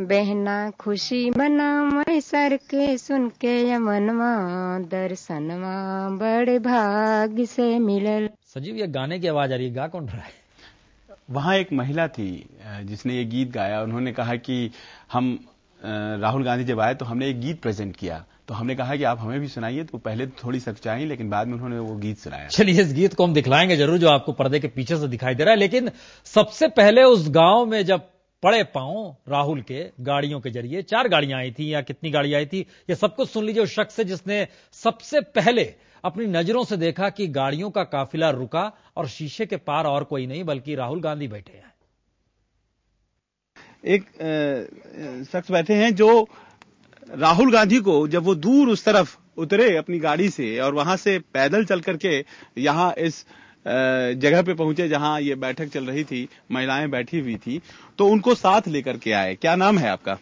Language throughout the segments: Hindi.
बहना खुशी मना मैं सर के सुन के यमनवा दर्शनवा बड़े भाग्य से मिलल। संजीव, ये गाने की आवाज आ रही है, गा कौन रहा है? वहां एक महिला थी जिसने ये गीत गाया। उन्होंने कहा कि हम राहुल गांधी जब आए तो हमने एक गीत प्रेजेंट किया, तो हमने कहा कि आप हमें भी सुनाइए। तो पहले थोड़ी सच्चाई, लेकिन बाद में उन्होंने वो गीत सुनाया। चलिए, इस गीत को हम दिखलाएंगे जरूर, जो आपको पर्दे के पीछे से दिखाई दे रहा है। लेकिन सबसे पहले उस गांव में जब पड़े पांव राहुल के गाड़ियों के जरिए, 4 गाड़ियां आई थी या कितनी गाड़ियां आई थी, ये सब कुछ सुन लीजिए उस शख्स से जिसने सबसे पहले अपनी नजरों से देखा कि गाड़ियों का काफिला रुका और शीशे के पार और कोई नहीं बल्कि राहुल गांधी बैठे हैं। एक शख्स बैठे हैं जो राहुल गांधी को, जब वो दूर उस तरफ उतरे अपनी गाड़ी से और वहां से पैदल चल करके यहां इस जगह पे पहुंचे जहां ये बैठक चल रही थी, महिलाएं बैठी हुई थी, तो उनको साथ लेकर के आए। क्या नाम है आपका?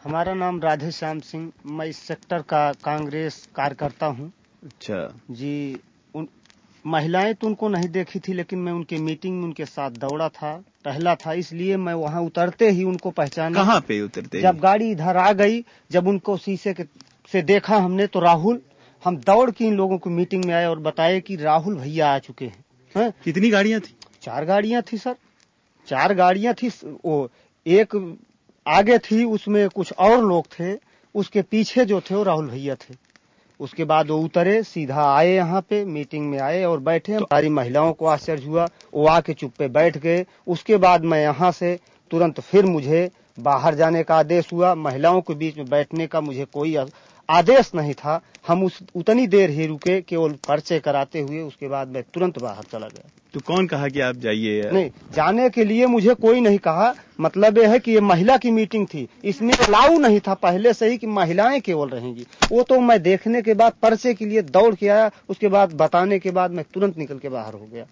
हमारा नाम राधे श्याम सिंह, मैं इस सेक्टर का कांग्रेस कार्यकर्ता हूं। अच्छा जी, महिलाएं तो उनको नहीं देखी थी, लेकिन मैं उनके मीटिंग में उनके साथ दौड़ा था, टहला था, इसलिए मैं वहां उतरते ही उनको पहचाना। कहां पे उतरते? जब गाड़ी इधर आ गई, जब उनको शीशे से देखा हमने, तो राहुल, हम दौड़ के इन लोगों को मीटिंग में आए और बताए कि राहुल भैया आ चुके हैं। कितनी गाड़ियां थी? 4 गाड़ियां थी सर, 4 गाड़ियां थी। वो एक आगे थी, उसमें कुछ और लोग थे, उसके पीछे जो थे वो राहुल भैया थे। उसके बाद वो उतरे, सीधा आए यहाँ पे मीटिंग में आए और बैठे। सारी महिलाओं को आश्चर्य हुआ, वो आके चुप पे बैठ गए। उसके बाद मैं यहाँ से तुरंत फिर मुझे बाहर जाने का आदेश हुआ। महिलाओं के बीच में बैठने का मुझे कोई आदेश नहीं था। हम उतनी देर ही रुके केवल पर्चे कराते हुए, उसके बाद मैं तुरंत बाहर चला गया। तो कौन कहा कि आप जाइए? नहीं, जाने के लिए मुझे कोई नहीं कहा। मतलब यह है कि ये महिला की मीटिंग थी, इसमें अलाउ नहीं था पहले से ही कि महिलाएं केवल रहेंगी। वो तो मैं देखने के बाद पर्चे के लिए दौड़ के आया, उसके बाद बताने के बाद मैं तुरंत निकल के बाहर हो गया।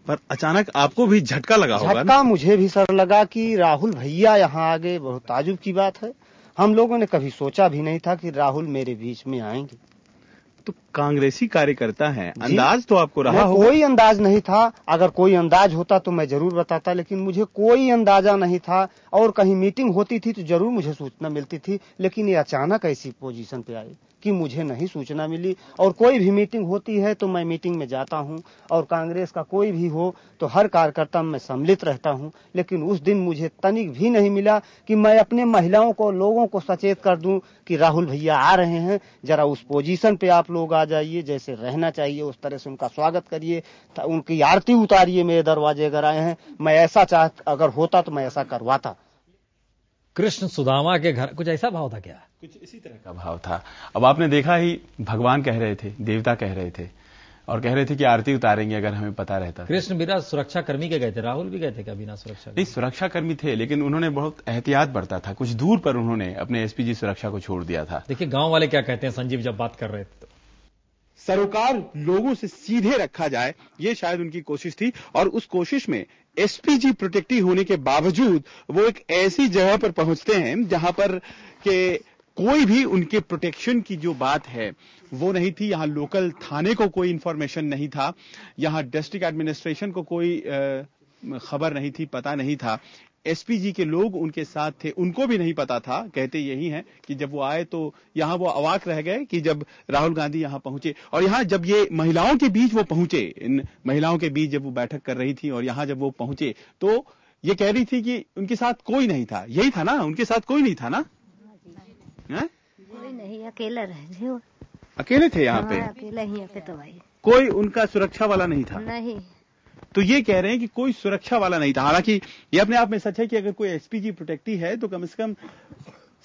पर अचानक आपको भी झटका लगा होगा? झटका मुझे भी सर लगा कि राहुल भैया यहाँ आ गए, बहुत ताजुब की बात है। हम लोगों ने कभी सोचा भी नहीं था कि राहुल मेरे बीच में आएंगे। तो कांग्रेसी कार्यकर्ता हैं, अंदाज तो आपको रहा होगा? कोई अंदाज नहीं था। अगर कोई अंदाज होता तो मैं जरूर बताता, लेकिन मुझे कोई अंदाजा नहीं था। और कहीं मीटिंग होती थी तो जरूर मुझे सूचना मिलती थी, लेकिन ये अचानक ऐसी पोजीशन पे आए कि मुझे नहीं सूचना मिली। और कोई भी मीटिंग होती है तो मैं मीटिंग में जाता हूं, और कांग्रेस का कोई भी हो तो हर कार्यकर्ता में सम्मिलित रहता हूं, लेकिन उस दिन मुझे तनिक भी नहीं मिला कि मैं अपने महिलाओं को, लोगों को सचेत कर दूं कि राहुल भैया आ रहे हैं, जरा उस पोजीशन पे आप लोग आ जाइए, जैसे रहना चाहिए उस तरह से उनका स्वागत करिए, उनकी आरती उतारिए मेरे दरवाजे अगर आए हैं। मैं ऐसा अगर होता तो मैं ऐसा करवाता। कृष्ण सुदामा के घर कुछ ऐसा भाव था क्या? कुछ इसी तरह का भाव था। अब आपने देखा ही, भगवान कह रहे थे, देवता कह रहे थे, और कह रहे थे कि आरती उतारेंगे अगर हमें पता रहता। कृष्ण बिना सुरक्षा कर्मी के गए थे, राहुल भी गए थे क्या बिना सुरक्षा? नहीं, सुरक्षा कर्मी थे, लेकिन उन्होंने बहुत एहतियात बरता था। कुछ दूर पर उन्होंने अपने एसपीजी सुरक्षा को छोड़ दिया था। देखिए गांव वाले क्या कहते हैं संजीव जब बात कर रहे थे। सरोकार लोगों से सीधे रखा जाए, ये शायद उनकी कोशिश थी। और उस कोशिश में एसपीजी प्रोटेक्टिव होने के बावजूद वो एक ऐसी जगह पर पहुंचते हैं जहां पर के कोई भी उनके प्रोटेक्शन की जो बात है वो नहीं थी। यहां लोकल थाने को कोई इंफॉर्मेशन नहीं था, यहां डिस्ट्रिक्ट एडमिनिस्ट्रेशन को कोई खबर नहीं थी, पता नहीं था। एसपीजी के लोग उनके साथ थे, उनको भी नहीं पता था। कहते यही हैं कि जब वो आए तो यहां वो अवाक रह गए कि जब राहुल गांधी यहां पहुंचे। और यहां जब ये महिलाओं के बीच वो पहुंचे, इन महिलाओं के बीच जब वो बैठक कर रही थी और यहां जब वो पहुंचे तो ये कह रही थी कि उनके साथ कोई नहीं था। यही था ना, उनके साथ कोई नहीं था ना? कोई नहीं, अकेला रहे। अकेले थे यहाँ पे? अकेला ही यहाँ पे तो भाई कोई उनका सुरक्षा वाला नहीं था? नहीं। तो ये कह रहे हैं कि कोई सुरक्षा वाला नहीं था। हालांकि ये अपने आप में सच है कि अगर कोई एसपीजी प्रोटेक्टी है तो कम से कम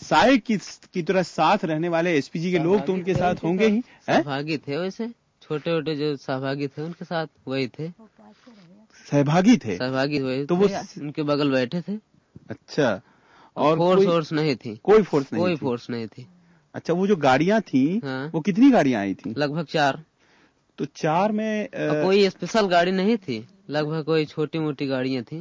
साय की तरह साथ रहने वाले एसपीजी के लोग तो उनके साथ होंगे ही। सहभागी थे, वैसे छोटे छोटे जो सहभागी थे उनके साथ वही थे। सहभागी हुए तो वो उनके बगल बैठे थे। अच्छा, और फोर्स नहीं थी? कोई फोर्स नहीं थी। अच्छा, वो जो गाड़ियां थी, हाँ। वो कितनी गाड़ियां आई थी? लगभग 4। तो 4 में कोई स्पेशल गाड़ी नहीं थी, लगभग कोई छोटी मोटी गाड़ियां थी,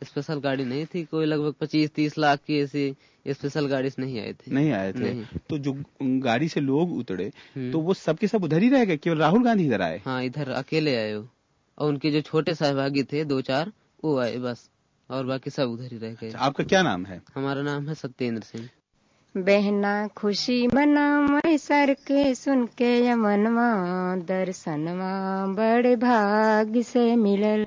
स्पेशल गाड़ी नहीं थी। कोई लगभग 25-30 लाख की ऐसी स्पेशल गाड़ी से नहीं आए थे। नहीं। तो जो गाड़ी से लोग उतरे तो वो सबके सब उधर ही रह गए, केवल राहुल गांधी इधर आए? हाँ, इधर अकेले आए हो। और उनके जो छोटे सहभागी थे 2-4 वो आए बस। और बाकी सब उधर ही रह गए। आपका क्या नाम है? हमारा नाम है सत्येंद्र सिंह। बहना खुशी मना मैं सर के सुन के यमनवा दर्शनवा बड़े भाग्य से मिलल।